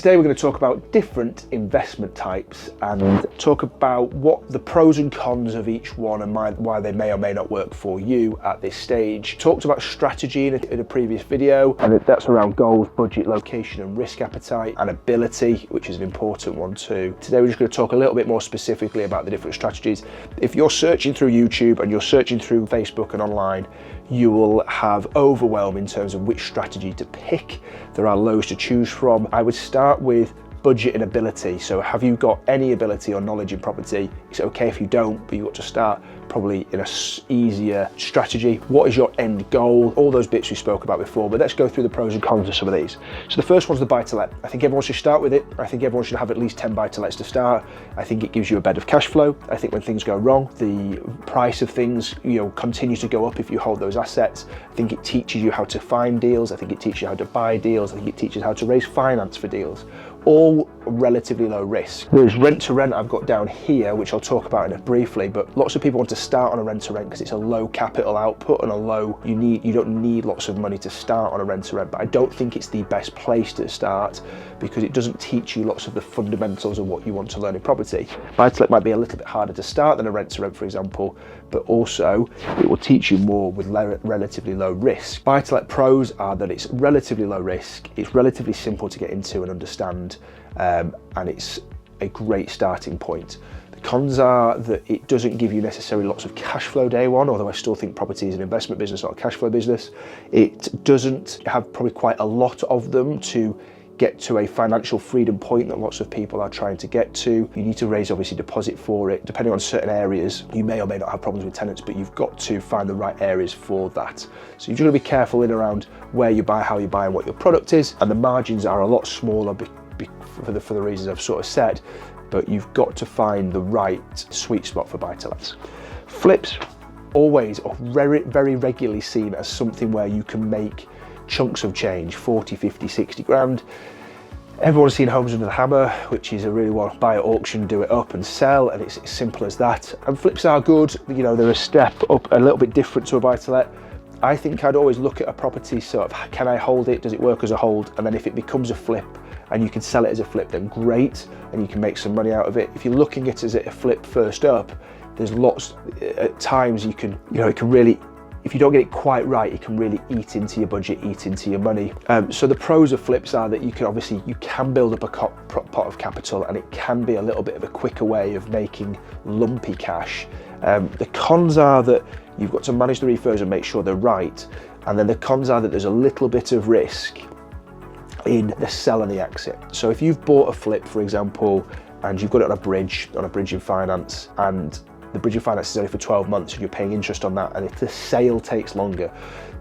Today we're going to talk about different investment types and talk about what the pros and cons of each one and why they may or may not work for you at this stage. Talked about strategy in a previous video, and that's around goals, budget, location and risk appetite, and ability, which is an important one too. Today we're just going to talk a little bit more specifically about the different strategies. If you're searching through YouTube and you're searching through Facebook and online, you will have overwhelm in terms of which strategy to pick. There are loads to choose from. I would start with budget and ability. So have you got any ability or knowledge in property? It's okay if you don't, but you've got to start probably in a easier strategy. What is your end goal? All those bits we spoke about before, but let's go through the pros and cons of some of these. So the first one's the buy to let. I think everyone should start with it. I think everyone should have at least 10 buy to lets to start. I think it gives you a bed of cash flow. I think when things go wrong, the price of things, continues to go up if you hold those assets. I think it teaches you how to find deals. I think it teaches you how to buy deals. I think it teaches how to raise finance for deals. All relatively low risk. There's rent to rent I've got down here, which I'll talk about in it briefly, but lots of people want to start on a rent to rent because it's a low capital output and you don't need lots of money to start on a rent to rent, but I don't think it's the best place to start because it doesn't teach you lots of the fundamentals of what you want to learn in property. Buy to let might be a little bit harder to start than a rent to rent, for example, but also it will teach you more with relatively low risk. Buy to let pros are that it's relatively low risk, it's relatively simple to get into and understand, and it's a great starting point. The cons are that it doesn't give you necessarily lots of cash flow day one, although I still think property is an investment business, not a cash flow business. It doesn't have probably quite a lot of them to get to a financial freedom point that lots of people are trying to get to. You need to raise obviously deposit for it. Depending on certain areas, you may or may not have problems with tenants, but you've got to find the right areas for that. So you've got to be careful in around where you buy, how you buy and what your product is. And the margins are a lot smaller for the reasons I've sort of said, but you've got to find the right sweet spot for buy-to-lets. Flips, always or very, very regularly seen as something where you can make chunks of change, 40, 50, 60 grand. Everyone's seen Homes Under the Hammer, which is a really well buy at auction, do it up and sell, and it's as simple as that. And flips are good, they're a step up, a little bit different to a buy-to-let. I think I'd always look at a property sort of, can I hold it? Does it work as a hold? And then if it becomes a flip and you can sell it as a flip, then great, and you can make some money out of it. If you're looking at it as a flip first up, there's lots, at times it can really, if you don't get it quite right, it can really eat into your budget, eat into your money. So the pros of flips are that you can build up a pot of capital, and it can be a little bit of a quicker way of making lumpy cash. The cons are that you've got to manage the refurbs and make sure they're right. And then the cons are that there's a little bit of risk in the sell and the exit. So if you've bought a flip, for example, and you've got it on a bridge in finance, and the bridge in finance is only for 12 months and you're paying interest on that, and if the sale takes longer,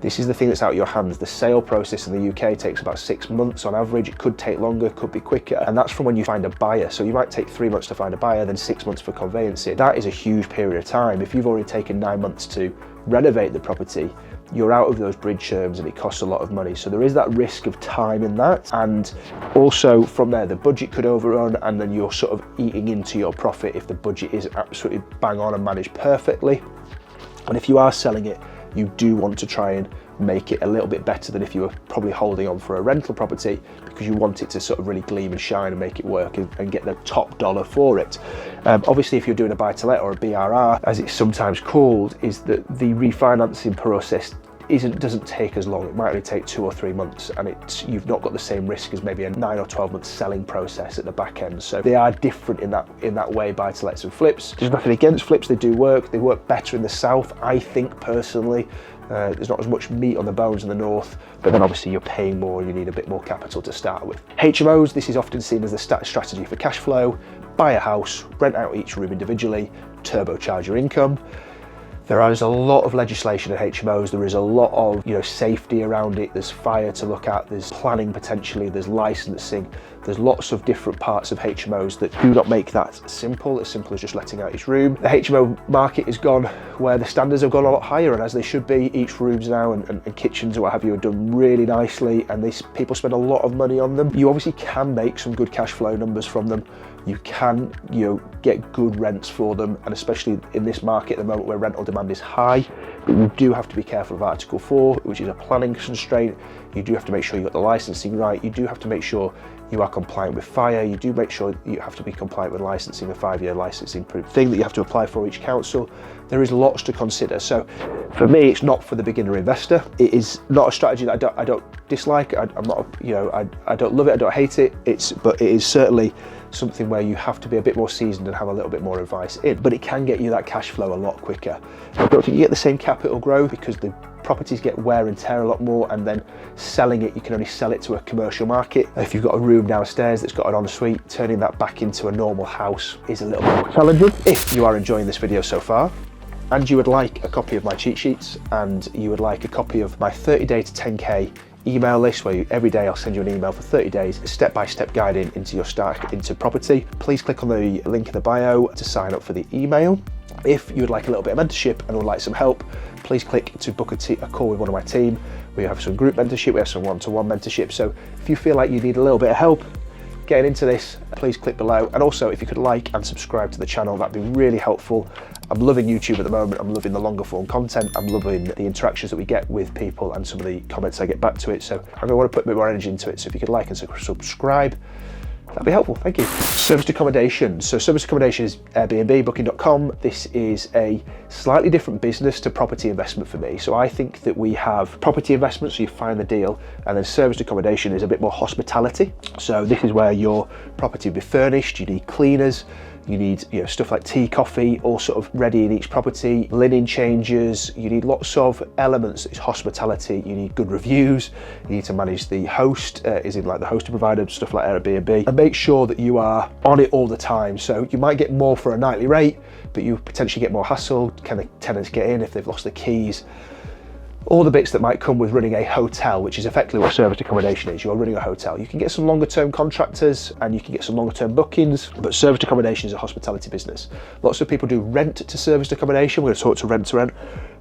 this is the thing that's out of your hands. The sale process in the UK takes about 6 months on average. It could take longer, it could be quicker, and that's from when you find a buyer. So you might take 3 months to find a buyer, then 6 months for conveyancing. That is a huge period of time. If you've already taken 9 months to renovate the property, you're out of those bridge terms and it costs a lot of money. So there is that risk of time in that. And also from there, the budget could overrun, and then you're sort of eating into your profit if the budget is absolutely bang on and managed perfectly. And if you are selling it, you do want to try and make it a little bit better than if you were probably holding on for a rental property, because you want it to sort of really gleam and shine and make it work and get the top dollar for it. Obviously, if you're doing a buy-to-let or a BRR, as it's sometimes called, is that the refinancing process doesn't take as long. It might only take 2 or 3 months, and you've not got the same risk as maybe a 9 or 12 month selling process at the back end. So they are different in that way, buy-to-lets and flips. There's nothing against flips, they do work. They work better in the south, I think personally. There's not as much meat on the bones in the north, but then obviously you're paying more, you need a bit more capital to start with. HMOs, this is often seen as the strategy for cash flow. Buy a house, rent out each room individually, turbocharge your income. There is a lot of legislation at HMOs. There is a lot of safety around it. There's fire to look at, there's planning potentially, there's licensing. There's lots of different parts of HMOs that do not make that simple as just letting out each room. The HMO market has gone where the standards have gone a lot higher, and as they should be. Each rooms now and kitchens or what have you are done really nicely, and people spend a lot of money on them. You obviously can make some good cash flow numbers from them. You can get good rents for them, and especially in this market at the moment where rental demand is high. But you do have to be careful of Article 4, which is a planning constraint. You do have to make sure you've got the licensing right. You do have to make sure you are compliant with fire, you do make sure you have to be compliant with licensing, a 5-year licensing thing that you have to apply for each council. There is lots to consider. So for me, it's not for the beginner investor. It is not a strategy that I don't dislike. I'm not, I don't love it, I don't hate it. But it is certainly something where you have to be a bit more seasoned and have a little bit more advice in. But it can get you that cash flow a lot quicker. I don't think you get the same capital growth because the properties get wear and tear a lot more, and then selling it, you can only sell it to a commercial market. If you've got a room downstairs that's got an ensuite, turning that back into a normal house is a little bit more challenging. If you are enjoying this video so far, and you would like a copy of my cheat sheets, and you would like a copy of my 30-day to 10K email list, where every day I'll send you an email for 30 days, step-by-step guiding into your start into property, please click on the link in the bio to sign up for the email. If you would like a little bit of mentorship and would like some help, please click to book a call with one of my team. We have some group mentorship, we have some one-to-one mentorship. So if you feel like you need a little bit of help getting into this, please click below. And also, if you could like and subscribe to the channel, that'd be really helpful. I'm loving YouTube at the moment. I'm loving the longer form content. I'm loving the interactions that we get with people and some of the comments I get back to it. So I'm gonna want to put a bit more energy into it. So if you could like and subscribe, that'd be helpful, thank you. Serviced accommodation. So serviced accommodation is Airbnb, booking.com. This is a slightly different business to property investment for me. So I think that we have property investment, so you find the deal, and then serviced accommodation is a bit more hospitality. So this is where your property will be furnished, you need cleaners, you need stuff like tea, coffee, all sort of ready in each property, linen changes, you need lots of elements. It's hospitality, you need good reviews, you need to manage the host, is in like the hosting provider, stuff like Airbnb, and make sure that you are on it all the time. So you might get more for a nightly rate, but you potentially get more hassle. Can the tenants get in if they've lost the keys? All the bits that might come with running a hotel, which is effectively what serviced accommodation is. You're running a hotel. You can get some longer term contractors and you can get some longer term bookings, but serviced accommodation is a hospitality business. Lots of people do rent to serviced accommodation. We're going to talk to rent to rent,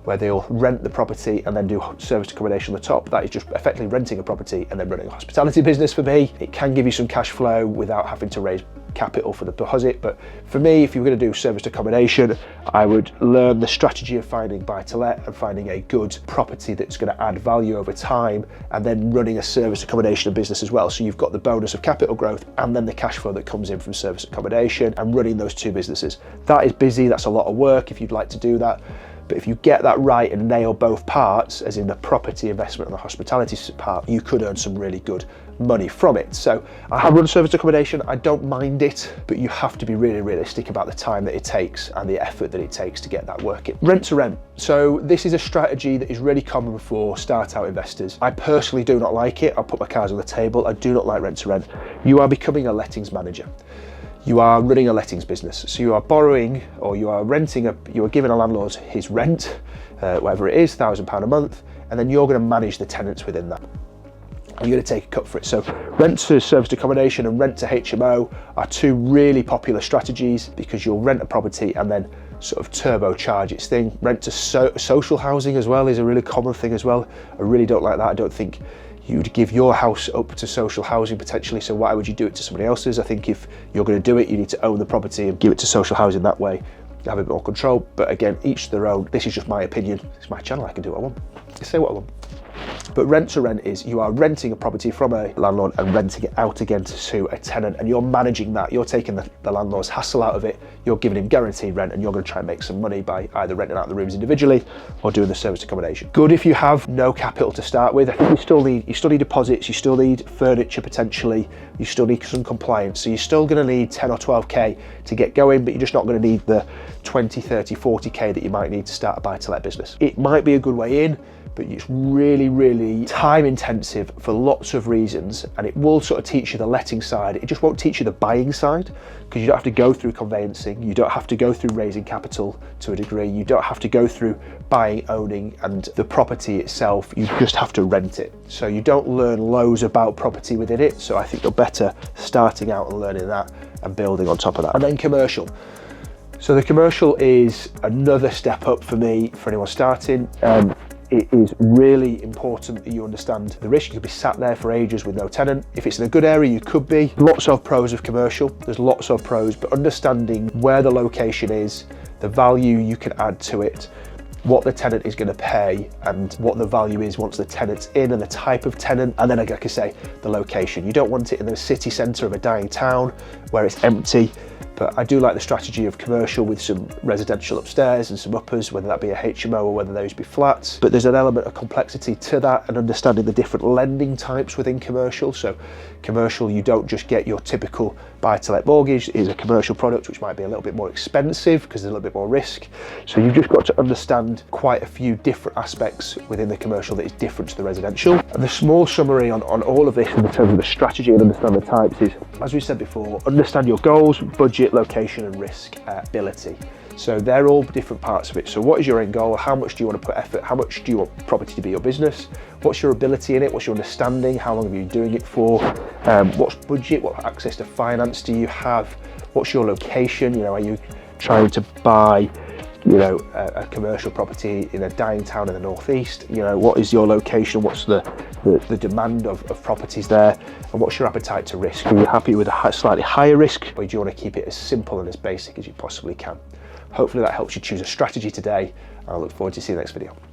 where they'll rent the property and then do serviced accommodation on the top. That is just effectively renting a property and then running a hospitality business for me. It can give you some cash flow without having to raise capital for the deposit, but for me, if you were going to do serviced accommodation, I would learn the strategy of finding buy-to-let and finding a good property that's going to add value over time, and then running a serviced accommodation business as well. So you've got the bonus of capital growth and then the cash flow that comes in from serviced accommodation, and running those two businesses. That is busy, that's a lot of work if you'd like to do that. But if you get that right and nail both parts, as in the property investment and the hospitality part, you could earn some really good money from it. So I have run serviced accommodation, I don't mind it, but you have to be really realistic about the time that it takes and the effort that it takes to get that working. Rent to rent. So this is a strategy that is really common for start out investors. I personally do not like it. I'll put my cards on the table. I do not like rent to rent. You are becoming a lettings manager. You are running a lettings business. So you are borrowing, or you are renting, you are giving a landlord his rent, whatever it is, £1,000 a month, and then you're going to manage the tenants within that. You're going to take a cut for it. So rent to serviced accommodation and rent to HMO are two really popular strategies, because you'll rent a property and then sort of turbocharge its thing. Rent to social housing as well is a really common thing as well. I really don't like that. I don't think you'd give your house up to social housing potentially, so why would you do it to somebody else's? I think if you're going to do it, you need to own the property and give it to social housing that way, have a bit more control. But again, each their own. This is just my opinion. It's my channel, I can do what I want. I say what I want. But rent to rent is you are renting a property from a landlord and renting it out again to a tenant, and you're managing that. You're taking the landlord's hassle out of it. You're giving him guaranteed rent, and you're going to try and make some money by either renting out the rooms individually or doing the serviced accommodation. Good if you have no capital to start with. I think you still need deposits, you still need furniture potentially, you still need some compliance. So you're still going to need 10 or 12K to get going, but you're just not going to need the 20, 30, 40K that you might need to start a buy-to-let business. It might be a good way in, but it's really, really time intensive for lots of reasons, and it will sort of teach you the letting side. It just won't teach you the buying side, because you don't have to go through conveyancing, you don't have to go through raising capital to a degree, you don't have to go through buying, owning, and the property itself, you just have to rent it. So you don't learn loads about property within it, so I think you're better starting out and learning that and building on top of that. And then commercial. So the commercial is another step up for me, for anyone starting. It is really important that you understand the risk. You could be sat there for ages with no tenant. If it's in a good area, you could be. Lots of pros of commercial. There's lots of pros, but understanding where the location is, the value you can add to it, what the tenant is going to pay and what the value is once the tenant's in, and the type of tenant, and then like I say, the location. You don't want it in the city centre of a dying town where it's empty. But I do like the strategy of commercial with some residential upstairs and some uppers, whether that be a HMO or whether those be flats. But there's an element of complexity to that, and understanding the different lending types within commercial. So commercial, you don't just get your typical buy-to-let mortgage. It is a commercial product which might be a little bit more expensive because there's a little bit more risk. So you've just got to understand quite a few different aspects within the commercial that is different to the residential. And the small summary on all of this in terms of the strategy and understand the types is, as we said before, understand your goals, budget, location and risk ability. So they're all different parts of it. So what is your end goal? How much do you want to put effort? How much do you want property to be your business? What's your ability in it? What's your understanding? How long have you been doing it for? What's budget? What access to finance do you have? What's your location? You know, are you trying to buy, you know, a commercial property in a dying town in the northeast? You know, what is your location? What's the demand of properties there? And what's your appetite to risk? Are you happy with a slightly higher risk, or do you want to keep it as simple and as basic as you possibly can? Hopefully that helps you choose a strategy today. I look forward to seeing you in the next video.